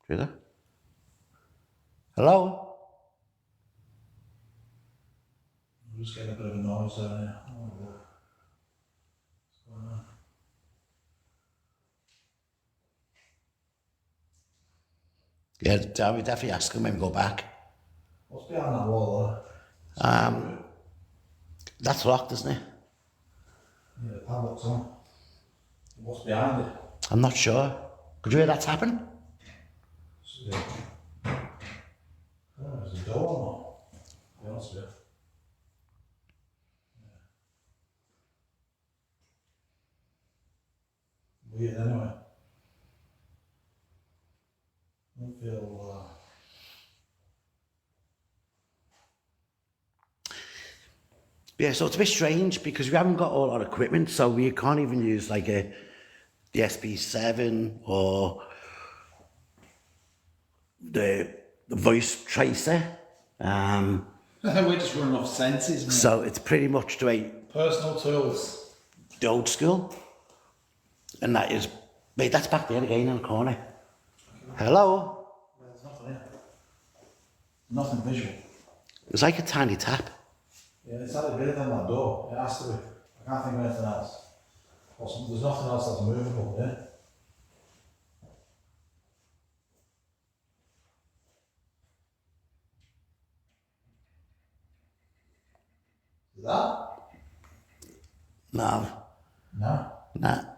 Do that. Hello? I'm just getting a bit of a noise down here. Oh, Lord. What's going on? Yeah, I would definitely ask him when we go back. What's behind that wall That's locked, isn't it? there? Yeah, the padlock's on. What's behind it? I'm not sure. Could you hear that tapping? Yeah. Oh, there's a door or not? To be honest with you. Weird anyway. I don't feel. Yeah, so it's a bit strange because we haven't got all our equipment, so we can't even use like the SP7 or the voice tracer. We're just running off senses, mate. So it's pretty much the way Personal tools. the old school. And that is, mate, that's back there again in the corner. Hello? There's nothing here. Nothing visual. It's like a tiny tap. Yeah, it's had a bit on that door. It has to be. I can't think of anything else. There's nothing else that's movable, yeah? Is that? No, No. nah.